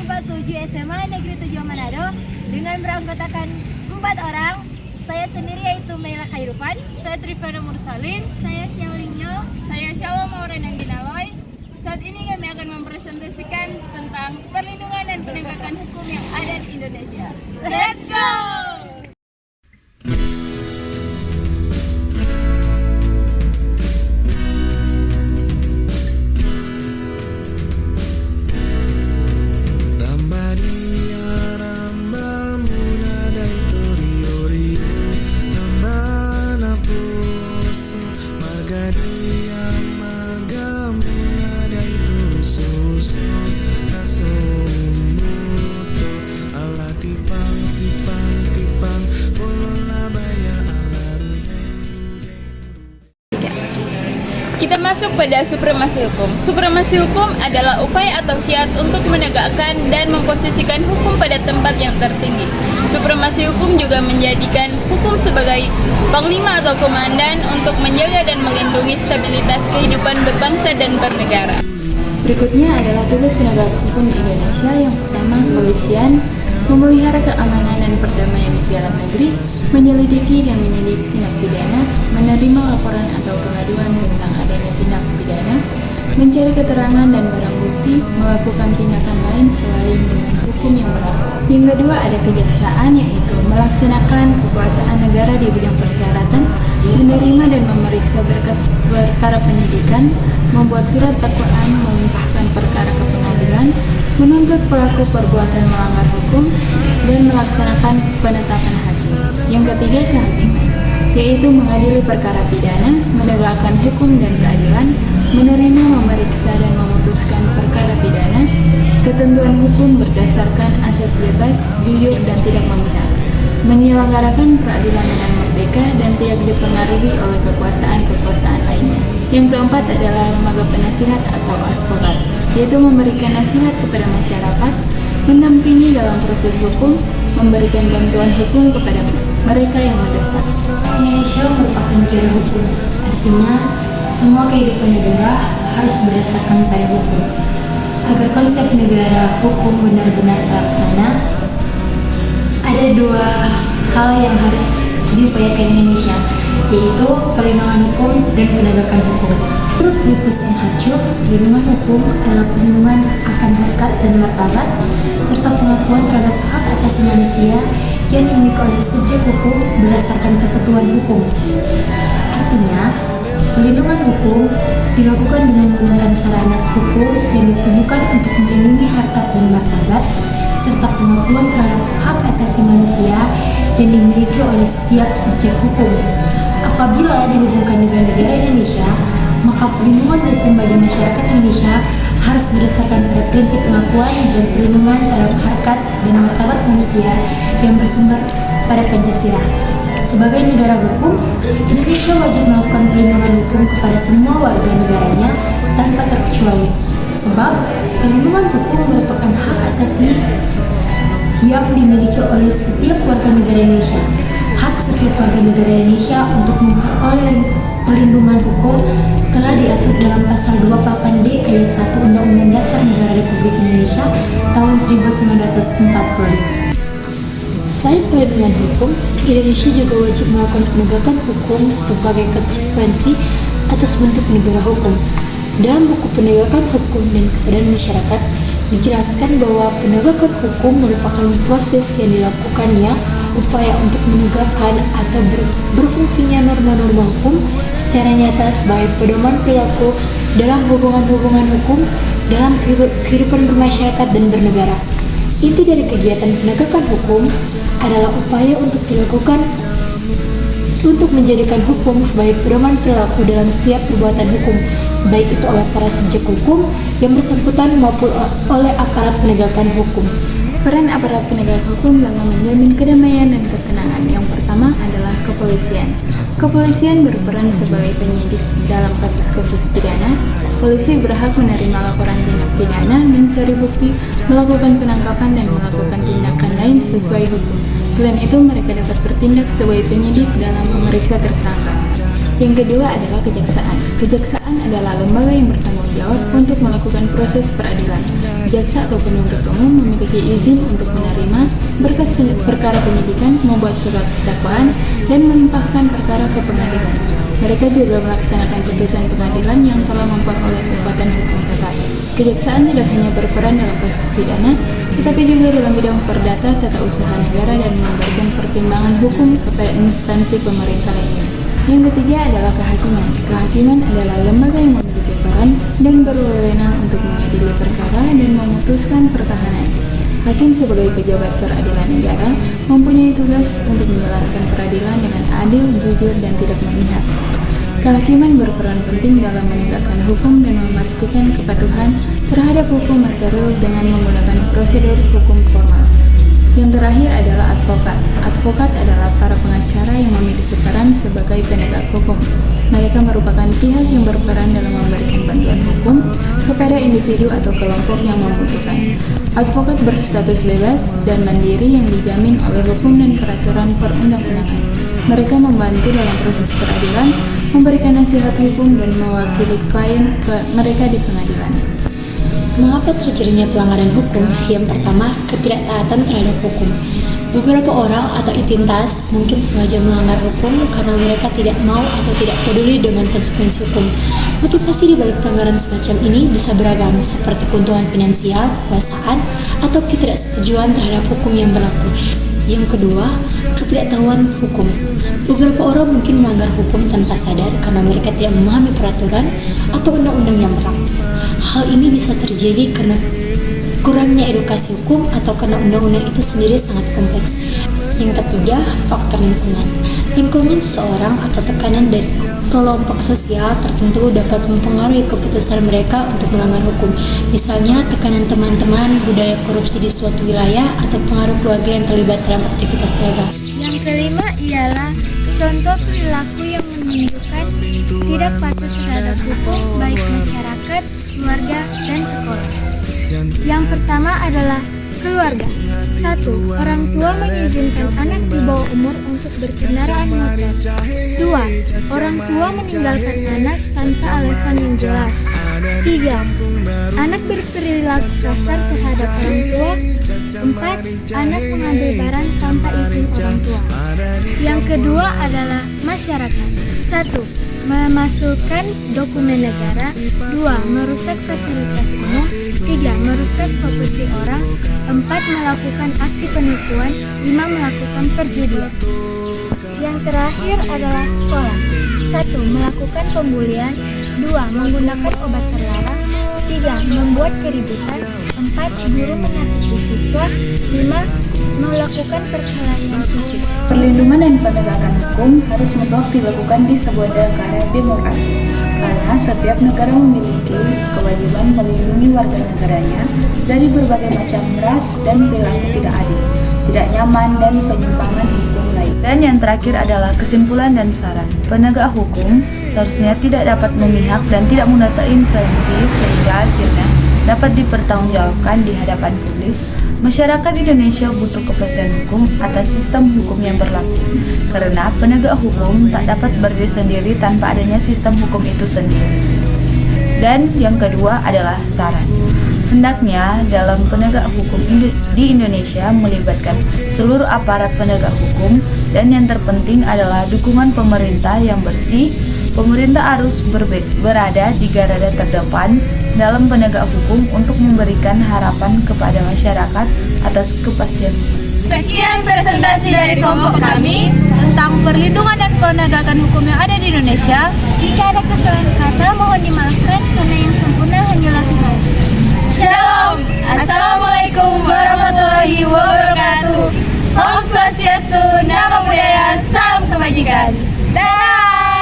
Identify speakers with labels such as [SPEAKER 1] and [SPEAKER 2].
[SPEAKER 1] 47 SMA Negeri 7 Manado dengan beranggotakan 4 orang. Saya sendiri yaitu Meila Khairupan,
[SPEAKER 2] Saya Trifana Mursalin.
[SPEAKER 1] saya Xiaolingyo.
[SPEAKER 2] Saya Syawa Mauren Dinaloy. Saat ini kami akan mempresentasikan tentang perlindungan dan penegakan hukum yang ada di Indonesia. Let's go! Kita masuk pada supremasi hukum. Supremasi hukum adalah upaya atau kiat untuk menegakkan dan memposisikan hukum pada tempat yang tertinggi. Supremasi hukum juga menjadikan hukum sebagai panglima atau komandan untuk menjaga dan melindungi stabilitas kehidupan berbangsa dan bernegara.
[SPEAKER 3] Berikutnya adalah tugas penegak hukum di Indonesia. Yang pertama, kepolisian memelihara keamanan dan perdamaian di dalam negeri, menyelidiki dan menyidik tindak pidana, menerima laporan atau pengaduan tentang adanya tindak pidana, mencari keterangan dan barang bukti, melakukan tindakan lain selain dengan hukum yang berlaku. Yang kedua ada kejaksaan, yaitu melaksanakan kekuasaan negara di bidang persyaratan, menerima dan memeriksa berkas perkara penyidikan, membuat surat dakwaan, melimpahkan perkara ke pengadilan, menuntut pelaku perbuatan melanggar hukum, dan melaksanakan penetapan hakim. Yang ketiga kehakiman, yaitu mengadili perkara pidana, menegakkan hukum dan keadilan, menerima, memeriksa, dan memutuskan perkara pidana, ketentuan hukum berdasarkan asas bebas, jujur, dan tidak memihak, menyelenggarakan peradilan dengan merdeka dan tidak dipengaruhi oleh kekuasaan-kekuasaan lainnya. Yang keempat adalah lembaga penasihat atau advokat, yaitu memberikan nasihat kepada masyarakat, mendampingi dalam proses hukum, memberikan bantuan hukum kepada mereka yang mendesak.
[SPEAKER 4] Indonesia merupakan negara hukum, artinya semua kehidupan negara harus berdasarkan pada hukum. Agar konsep negara hukum benar-benar terlaksana, ada dua hal yang harus diupayakan Indonesia, yaitu perlindungan hukum dan penegakan hukum. Menurut Lipus MHC, perlindungan hukum adalah perlindungan akan harkat dan martabat, serta pengakuan terhadap hak asasi manusia yang dimiliki oleh subjek hukum berdasarkan ketentuan hukum. Artinya, perlindungan hukum dilakukan dengan menggunakan sarana hukum yang ditujukan untuk melindungi harkat dan martabat, serta pengakuan terhadap hak asasi manusia yang dimiliki oleh setiap subjek hukum. Apabila dihubungkan dengan negara Indonesia, maka perlindungan hukum bagi masyarakat Indonesia harus berdasarkan pada prinsip pengakuan dan perlindungan terhadap harkat dan martabat manusia yang bersumber pada Pancasila. Sebagai negara hukum, Indonesia wajib melakukan perlindungan hukum kepada semua warga negaranya tanpa terkecuali. Sebab perlindungan hukum merupakan hak asasi yang dimiliki oleh setiap warga negara Indonesia. Hak setiap warga negara Indonesia untuk memperoleh perlindungan hukum telah diatur dalam pasal 28D ayat 1 Undang-Undang Dasar Negara Republik Indonesia tahun 1945.
[SPEAKER 3] Selain perlindungan hukum, Indonesia juga wajib melakukan penegakan hukum sebagai konsekuensi atas bentuk negara hukum. Dalam buku Penegakan Hukum dan Kesadaran Masyarakat, dijelaskan bahwa penegakan hukum merupakan proses yang dilakukannya upaya untuk menegakkan atau berfungsinya norma-norma hukum secara nyata sebagai pedoman perilaku dalam hubungan-hubungan hukum dalam kehidupan bermasyarakat dan bernegara. Inti dari kegiatan penegakan hukum adalah upaya untuk dilakukan untuk menjadikan hukum sebagai pedoman perilaku dalam setiap perbuatan hukum, baik itu oleh para subjek hukum yang bersangkutan maupun oleh aparat penegakan hukum. Peran aparat penegak hukum dalam menjamin kedamaian dan ketenangan. Yang pertama adalah kepolisian. Kepolisian berperan sebagai penyidik dalam kasus-kasus pidana. Polisi berhak menerima laporan tindak pidana, mencari bukti, melakukan penangkapan, dan melakukan tindakan lain sesuai hukum. Selain itu, mereka dapat bertindak sebagai penyidik dalam memeriksa tersangka. Yang kedua adalah kejaksaan. Kejaksaan adalah lembaga yang bertanggung jawab untuk melakukan proses peradilan. jaksa atau penuntut umum memiliki izin untuk menerima berkas perkara penyidikan, membuat surat dakwaan, dan melimpahkan perkara ke pengadilan. Mereka juga melaksanakan putusan pengadilan yang telah memperoleh kekuatan hukum tetap. Kejaksaan tidak hanya berperan dalam kasus pidana, tetapi juga dalam bidang perdata, tata usaha negara, dan memberikan pertimbangan hukum kepada instansi pemerintah lainnya. Yang ketiga adalah kehakiman. Kehakiman adalah lembaga yang memiliki peran dan berwenang untuk mengadili perkara dan memutuskan pertahanan. Hakim sebagai pejabat peradilan negara mempunyai tugas untuk menjalankan peradilan dengan adil, jujur, dan tidak memihak. Kehakiman berperan penting dalam menegakkan hukum dan memastikan kepatuhan terhadap hukum material dengan menggunakan prosedur hukum formal. Yang terakhir adalah advokat. Advokat adalah para pengacara yang memiliki peran sebagai penegak hukum. Mereka merupakan pihak yang berperan dalam memberikan bantuan hukum kepada individu atau kelompok yang membutuhkan. Advokat berstatus bebas dan mandiri yang dijamin oleh hukum dan peraturan perundang-undangan. Mereka membantu dalam proses peradilan, memberikan nasihat hukum, dan mewakili klien mereka di pengadilan.
[SPEAKER 4] Mengapa terjadinya pelanggaran hukum? Yang pertama, ketidaktaatan terhadap hukum. Beberapa orang atau entitas mungkin sengaja melanggar hukum karena mereka tidak mau atau tidak peduli dengan konsekuensi hukum. Motivasi di balik pelanggaran semacam ini bisa beragam, seperti keuntungan finansial, kekuasaan, atau ketidaksetujuan terhadap hukum yang berlaku. Yang kedua, ketidaktahuan hukum. Beberapa orang mungkin melanggar hukum tanpa sadar karena mereka tidak memahami peraturan atau undang-undang yang berlaku. Hal ini bisa terjadi karena kurangnya edukasi hukum atau karena undang-undang itu sendiri sangat kompleks. Yang ketiga, faktor lingkungan. Lingkungan seseorang atau tekanan dari kelompok sosial tertentu dapat mempengaruhi keputusan mereka untuk melanggar hukum. Misalnya, tekanan teman-teman, budaya korupsi di suatu wilayah, atau pengaruh keluarga yang terlibat dalam aktivitas ilegal.
[SPEAKER 1] Yang kelima ialah contoh perilaku yang menunjukkan tidak patuh terhadap hukum baik masyarakat, keluarga, dan sekolah. Yang pertama adalah keluarga. 1. Orang tua mengizinkan anak di bawah umur untuk berkendaraan motor. 2. Orang tua meninggalkan anak tanpa alasan yang jelas. 3. Anak berperilaku kasar terhadap orang tua. 4. Anak mengambil barang tanpa izin orang tua. Yang kedua adalah masyarakat. 1. Memasukkan dokumen negara. 2. Merusak fasilitas umum. 3. Merusak properti orang. 4. Melakukan aksi penipuan. 5. Melakukan perjudian. Yang terakhir adalah sekolah. 1. Melakukan pembulian. 2. Menggunakan obat terlarang. 3. Membuat keributan. 4. Guru menyakiti siswa. 5. Melakukan perkelahian fisik.
[SPEAKER 3] Perlindungan dan penegakan hukum harus mutlak dilakukan di sebuah negara demokrasi, karena setiap negara memiliki kewajiban melindungi warga negaranya dari berbagai macam ras dan perilaku tidak adil, tidak nyaman, dan penyimpangan hukum lain.
[SPEAKER 5] Dan yang terakhir adalah kesimpulan dan saran. Penegak hukum seharusnya tidak dapat memihak dan tidak mudah terintervensi sehingga hasilnya dapat dipertanggungjawabkan di hadapan publik. Masyarakat Indonesia butuh kepastian hukum atas sistem hukum yang berlaku, karena penegak hukum tak dapat berdiri sendiri tanpa adanya sistem hukum itu sendiri. Dan yang kedua adalah saran. Hendaknya dalam penegak hukum di Indonesia melibatkan seluruh aparat penegak hukum, dan yang terpenting adalah dukungan pemerintah yang bersih. Pemerintah harus berada di garda terdepan dalam penegak hukum untuk memberikan harapan kepada masyarakat atas kepastian hukum.
[SPEAKER 1] Sekian presentasi dari kelompok kami
[SPEAKER 5] Tentang perlindungan dan penegakan hukum yang ada di Indonesia.
[SPEAKER 1] Jika ada kesalahan kata mohon dimaafkan karena yang sempurna hanyalah Tuhan.
[SPEAKER 2] Shalom. Assalamualaikum warahmatullahi wabarakatuh. Om Swastiastu, Namo Buddhaya, salam kebajikan. Dah.